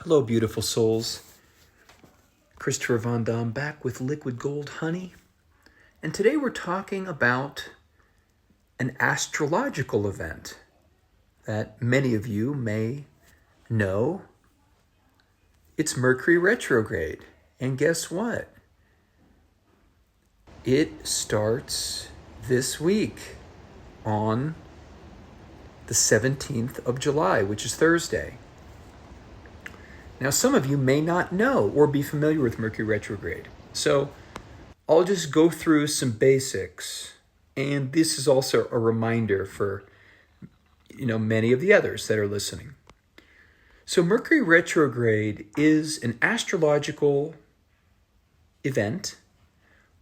Hello, beautiful souls. Christopher Von Dam back with Liquid Gold Honey. And today we're talking about an astrological event that many of you may know. It's Mercury Retrograde. And guess what? It starts this week on the 17th of July, which is Thursday. Now, some of you may not know or be familiar with Mercury retrograde. So I'll just go through some basics. And this is also a reminder for, many of the others that are listening. So Mercury retrograde is an astrological event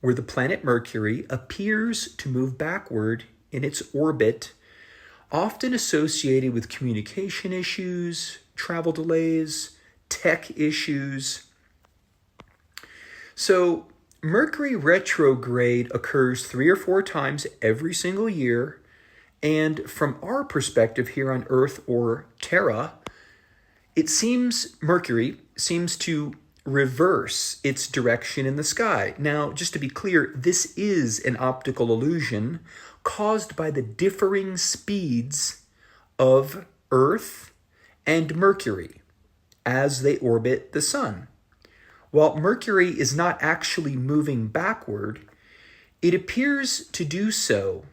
where the planet Mercury appears to move backward in its orbit, often associated with communication issues, travel delays, tech issues. So Mercury retrograde occurs 3 or 4 times every single year. And from our perspective here on Earth or Terra, Mercury seems to reverse its direction in the sky. Now, just to be clear, this is an optical illusion caused by the differing speeds of Earth and Mercury as they orbit the sun. While Mercury is not actually moving backward, it appears to do so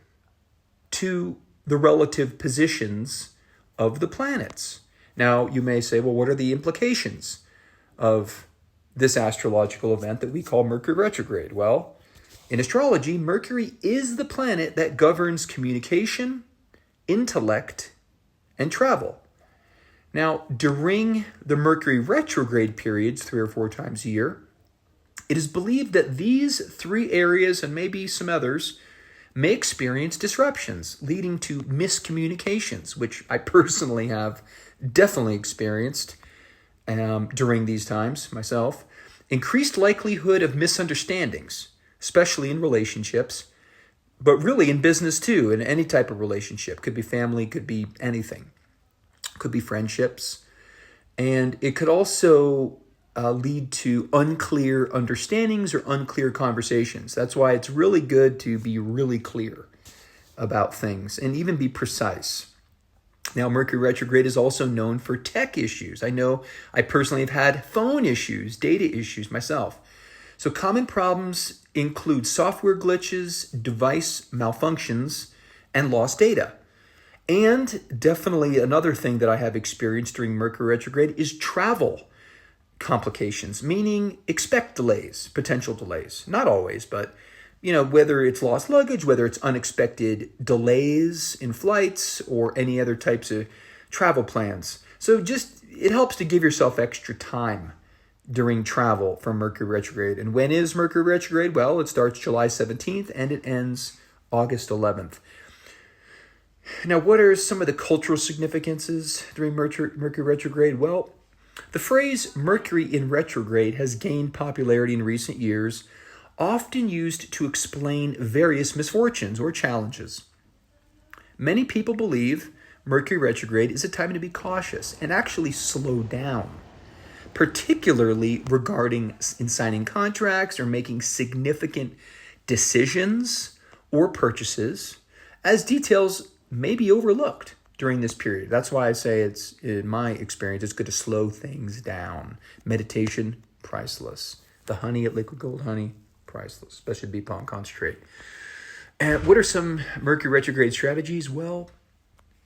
to the relative positions of the planets. Now, you may say, well, what are the implications of this astrological event that we call Mercury retrograde? Well, in astrology, Mercury is the planet that governs communication, intellect, and travel. Now, during the Mercury retrograde periods, 3 or 4 times a year, it is believed that these 3 areas, and maybe some others, may experience disruptions, leading to miscommunications, which I personally have definitely experienced during these times myself. Increased likelihood of misunderstandings, especially in relationships, but really in business too, in any type of relationship. Could be family, could be anything. Could be friendships. And it could also lead to unclear understandings or unclear conversations. That's why it's really good to be really clear about things and even be precise. Now, Mercury retrograde is also known for tech issues. I know I personally have had phone issues, data issues myself. So common problems include software glitches, device malfunctions, and lost data. And definitely another thing that I have experienced during Mercury retrograde is travel complications, meaning expect delays, potential delays. Not always, but whether it's lost luggage, whether it's unexpected delays in flights or any other types of travel plans. So it helps to give yourself extra time during travel from Mercury retrograde. And when is Mercury retrograde? Well, it starts July 17th and it ends August 11th. Now, what are some of the cultural significances during Mercury retrograde? Well, the phrase Mercury in retrograde has gained popularity in recent years, often used to explain various misfortunes or challenges. Many people believe Mercury retrograde is a time to be cautious and actually slow down, particularly regarding in signing contracts or making significant decisions or purchases, as details may be overlooked during this period. That's why I say it's, in my experience, it's good to slow things down. Meditation, priceless. The honey at Liquid Gold Honey, priceless, especially bee pollen concentrate. And what are some Mercury retrograde strategies? Well,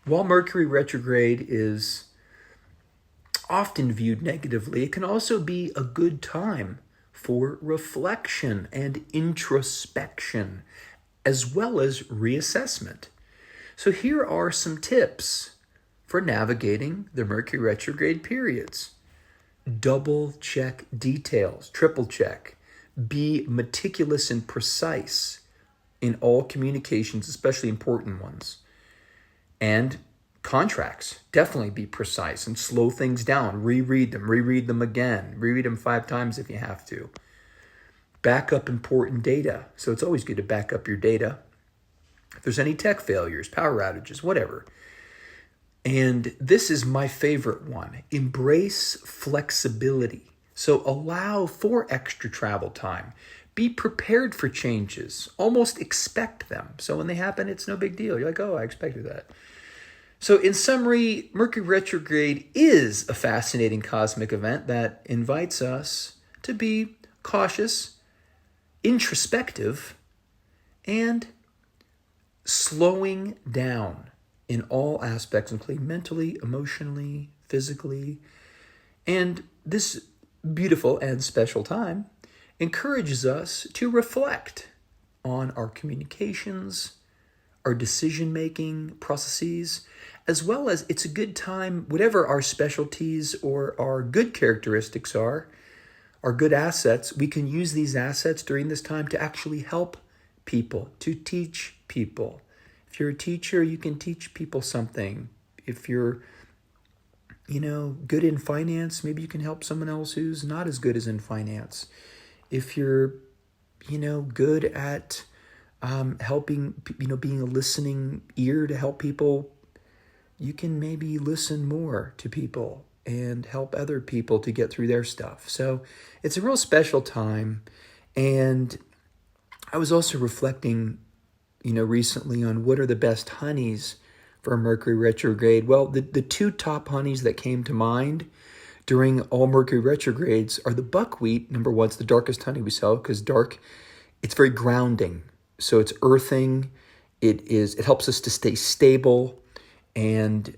while Mercury retrograde is often viewed negatively, it can also be a good time for reflection and introspection, as well as reassessment. So here are some tips for navigating the Mercury retrograde periods. Double check details, triple check. Be meticulous and precise in all communications, especially important ones. And contracts, definitely be precise and slow things down. Reread them again. Reread them 5 times if you have to. Back up important data. So it's always good to back up your data. If there's any tech failures, power outages, whatever. And this is my favorite one. Embrace flexibility. So allow for extra travel time. Be prepared for changes. Almost expect them. So when they happen, it's no big deal. You're like, oh, I expected that. So in summary, Mercury retrograde is a fascinating cosmic event that invites us to be cautious, introspective, and slowing down in all aspects, including mentally, emotionally, physically. And this beautiful and special time encourages us to reflect on our communications, our decision-making processes, as well as it's a good time, whatever our specialties or our good characteristics are, our good assets, we can use these assets during this time to actually help people, to teach people. If you're a teacher, you can teach people something. If you're, good in finance, maybe you can help someone else who's not as good as in finance. If you're, good at helping, being a listening ear to help people, you can maybe listen more to people and help other people to get through their stuff. So it's a real special time. And I was also reflecting, recently on what are the best honeys for Mercury retrograde. Well, the two top honeys that came to mind during all Mercury retrogrades are the buckwheat. Number one, it's the darkest honey we sell because it's very grounding. So it's earthing. It helps us to stay stable and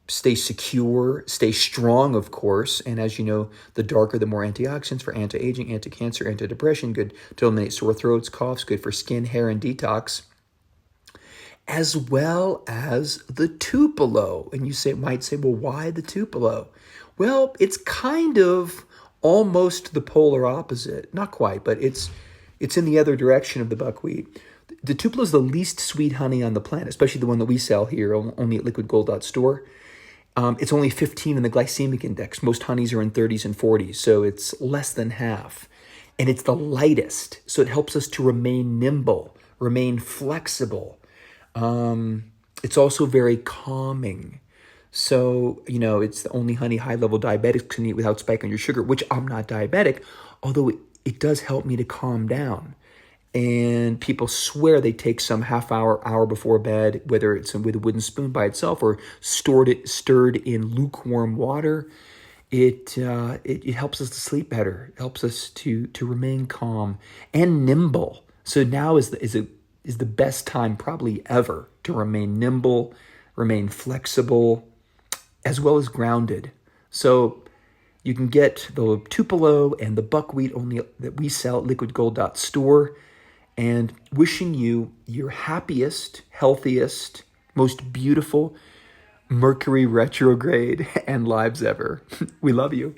stay secure, stay strong, of course. And as you know, the darker, the more antioxidants for anti-aging, anti-cancer, anti-depression, good to eliminate sore throats, coughs, good for skin, hair, and detox, as well as the tupelo. And you might say, well, why the tupelo? Well, it's kind of almost the polar opposite. Not quite, but it's in the other direction of the buckwheat. The tupelo is the least sweet honey on the planet, especially the one that we sell here, only at liquidgold.store. It's only 15 in the glycemic index. Most honeys are in 30s and 40s, so it's less than half. And it's the lightest, so it helps us to remain nimble, remain flexible. It's also very calming. So, it's the only honey high-level diabetics can eat without spiking your sugar, which I'm not diabetic, although it does help me to calm down. And people swear they take some hour before bed, whether it's with a wooden spoon by itself or stirred in lukewarm water. It helps us to sleep better. It helps us to remain calm and nimble. So now is the best time probably ever to remain nimble, remain flexible, as well as grounded. So you can get the tupelo and the buckwheat only that we sell at liquidgold.store. And wishing you your happiest, healthiest, most beautiful Mercury retrograde and lives ever. We love you.